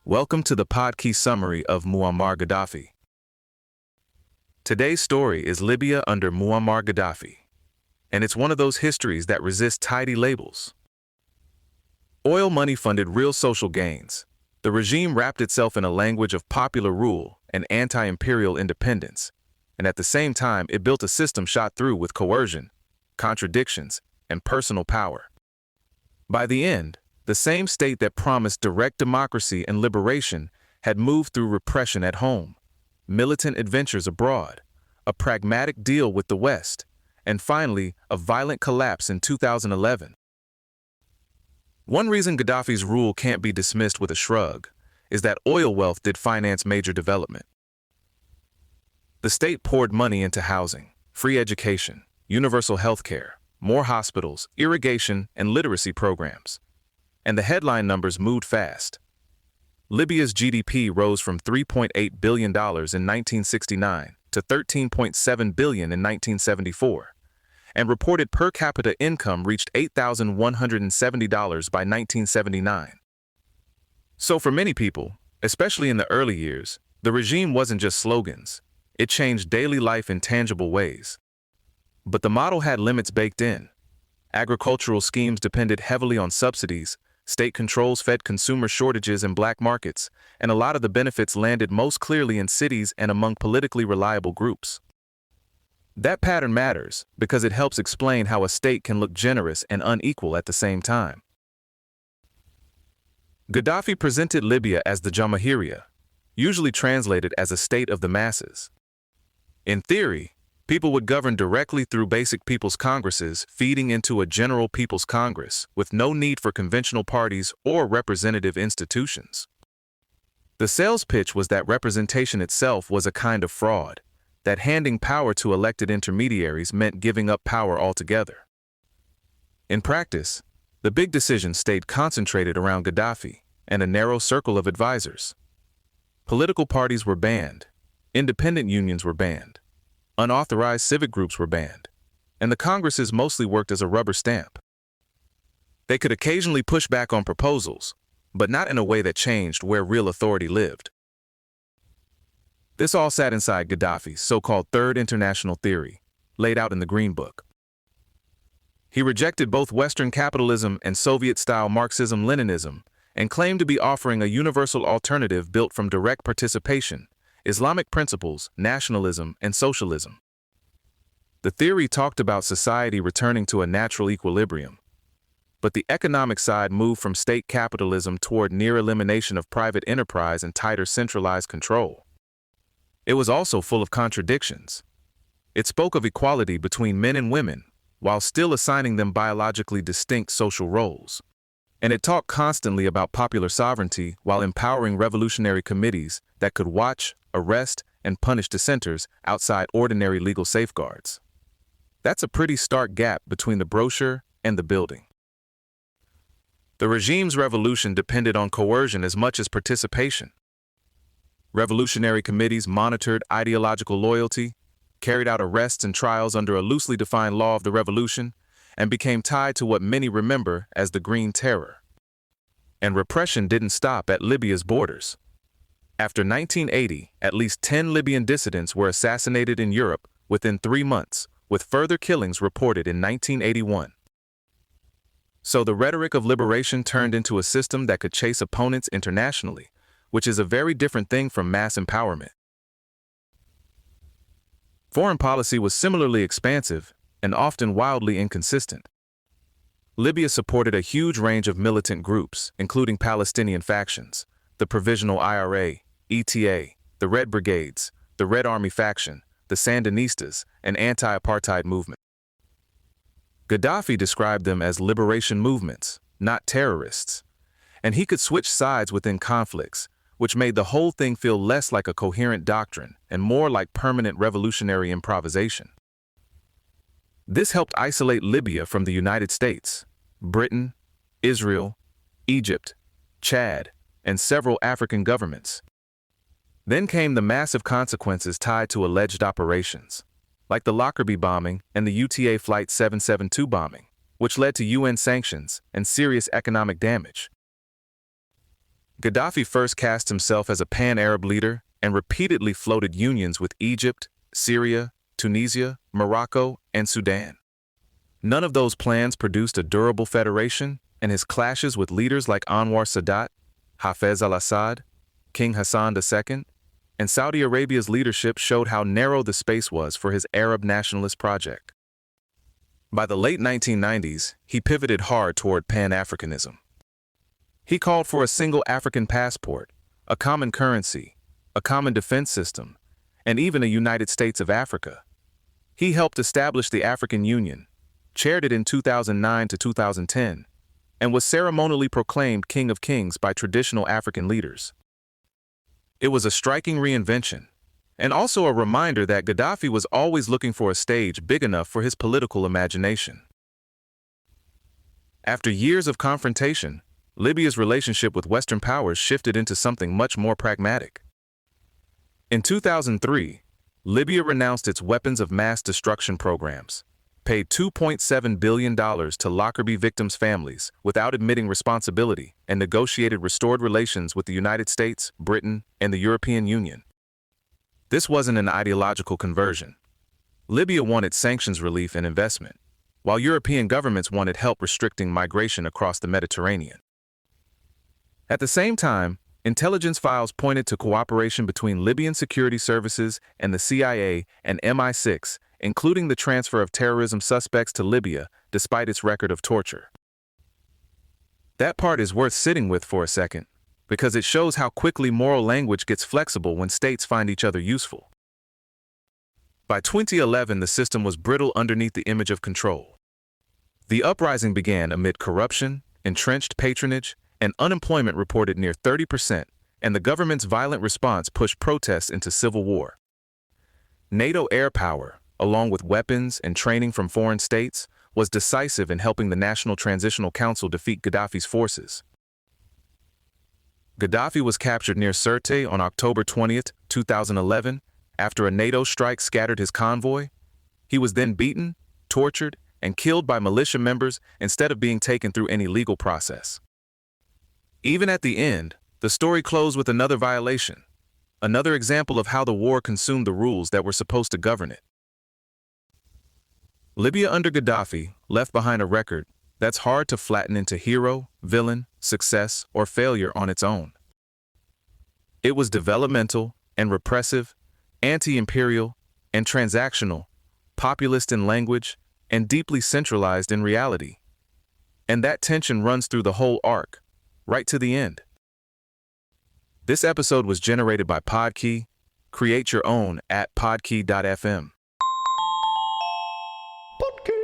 Welcome to the podcast summary of Muammar Gaddafi. Today's story is Libya under Muammar Gaddafi, and it's one of those histories that resist tidy labels. Oil money funded real social gains. The regime wrapped itself in a language of popular rule and anti-imperial independence, and at the same time it built a system shot through with coercion, contradictions, and personal power. By the end, the same state that promised direct democracy and liberation had moved through repression at home, militant adventures abroad, a pragmatic deal with the West, and finally, a violent collapse in 2011. One reason Gaddafi's rule can't be dismissed with a shrug is that oil wealth did finance major development. The state poured money into housing, free education, universal health care, more hospitals, irrigation, and literacy programs. And the headline numbers moved fast. Libya's GDP rose from $3.8 billion in 1969 to $13.7 billion in 1974, and reported per capita income reached $8,170 by 1979. So for many people, especially in the early years, the regime wasn't just slogans. It changed daily life in tangible ways. But the model had limits baked in. Agricultural schemes depended heavily on subsidies, state controls fed consumer shortages in black markets, and a lot of the benefits landed most clearly in cities and among politically reliable groups. That pattern matters because it helps explain how a state can look generous and unequal at the same time. Gaddafi presented Libya as the Jamahiriya, usually translated as a state of the masses. In theory, people would govern directly through basic people's congresses, feeding into a general people's congress, with no need for conventional parties or representative institutions. The sales pitch was that representation itself was a kind of fraud, that handing power to elected intermediaries meant giving up power altogether. In practice, the big decisions stayed concentrated around Gaddafi and a narrow circle of advisors. Political parties were banned, independent unions were banned, unauthorized civic groups were banned, and the congresses mostly worked as a rubber stamp. They could occasionally push back on proposals, but not in a way that changed where real authority lived. This all sat inside Gaddafi's so-called Third International Theory, laid out in the Green Book. He rejected both Western capitalism and Soviet-style Marxism-Leninism and claimed to be offering a universal alternative built from direct participation, Islamic principles, nationalism, and socialism. The theory talked about society returning to a natural equilibrium, but the economic side moved from state capitalism toward near elimination of private enterprise and tighter centralized control. It was also full of contradictions. It spoke of equality between men and women, while still assigning them biologically distinct social roles. And it talked constantly about popular sovereignty while empowering revolutionary committees that could watch, arrest, and punish dissenters outside ordinary legal safeguards. That's a pretty stark gap between the brochure and the building. The regime's revolution depended on coercion as much as participation. Revolutionary committees monitored ideological loyalty, carried out arrests and trials under a loosely defined law of the revolution, and became tied to what many remember as the Green Terror. And repression didn't stop at Libya's borders. After 1980, at least 10 Libyan dissidents were assassinated in Europe within 3 months, with further killings reported in 1981. So the rhetoric of liberation turned into a system that could chase opponents internationally, which is a very different thing from mass empowerment. Foreign policy was similarly expansive and often wildly inconsistent. Libya supported a huge range of militant groups, including Palestinian factions, the Provisional IRA, ETA, the Red Brigades, the Red Army faction, the Sandinistas, and anti-apartheid movement. Gaddafi described them as liberation movements, not terrorists, and he could switch sides within conflicts, which made the whole thing feel less like a coherent doctrine and more like permanent revolutionary improvisation. This helped isolate Libya from the United States, Britain, Israel, Egypt, Chad, and several African governments. Then came the massive consequences tied to alleged operations, like the Lockerbie bombing and the UTA Flight 772 bombing, which led to UN sanctions and serious economic damage. Gaddafi first cast himself as a pan-Arab leader and repeatedly floated unions with Egypt, Syria, Tunisia, Morocco, and Sudan. None of those plans produced a durable federation, and his clashes with leaders like Anwar Sadat, Hafez al-Assad, King Hassan II, and Saudi Arabia's leadership showed how narrow the space was for his Arab nationalist project. By the late 1990s, he pivoted hard toward Pan-Africanism. He called for a single African passport, a common currency, a common defense system, and even a United States of Africa. He helped establish the African Union, chaired it in 2009 to 2010, and was ceremonially proclaimed King of Kings by traditional African leaders. It was a striking reinvention, and also a reminder that Gaddafi was always looking for a stage big enough for his political imagination. After years of confrontation, Libya's relationship with Western powers shifted into something much more pragmatic. In 2003, Libya renounced its weapons of mass destruction programs, paid $2.7 billion to Lockerbie victims' families without admitting responsibility, and negotiated restored relations with the United States, Britain, and the European Union. This wasn't an ideological conversion. Libya wanted sanctions relief and investment, while European governments wanted help restricting migration across the Mediterranean. At the same time, intelligence files pointed to cooperation between Libyan security services and the CIA and MI6, including the transfer of terrorism suspects to Libya despite its record of torture. That part is worth sitting with for a second, because it shows how quickly moral language gets flexible when states find each other useful. By 2011, the system was brittle underneath the image of control. The uprising began amid corruption, entrenched patronage, and unemployment reported near 30%, and the government's violent response pushed protests into civil war. NATO air power, along with weapons and training from foreign states, was decisive in helping the National Transitional Council defeat Gaddafi's forces. Gaddafi was captured near Sirte on October 20, 2011, after a NATO strike scattered his convoy. He was then beaten, tortured, and killed by militia members instead of being taken through any legal process. Even at the end, the story closed with another violation, another example of how the war consumed the rules that were supposed to govern it. Libya under Gaddafi left behind a record that's hard to flatten into hero, villain, success, or failure on its own. It was developmental and repressive, anti-imperial and transactional, populist in language, and deeply centralized in reality. And that tension runs through the whole arc, right to the end. This episode was generated by Podkey. Create your own at podkey.fm. Podkey.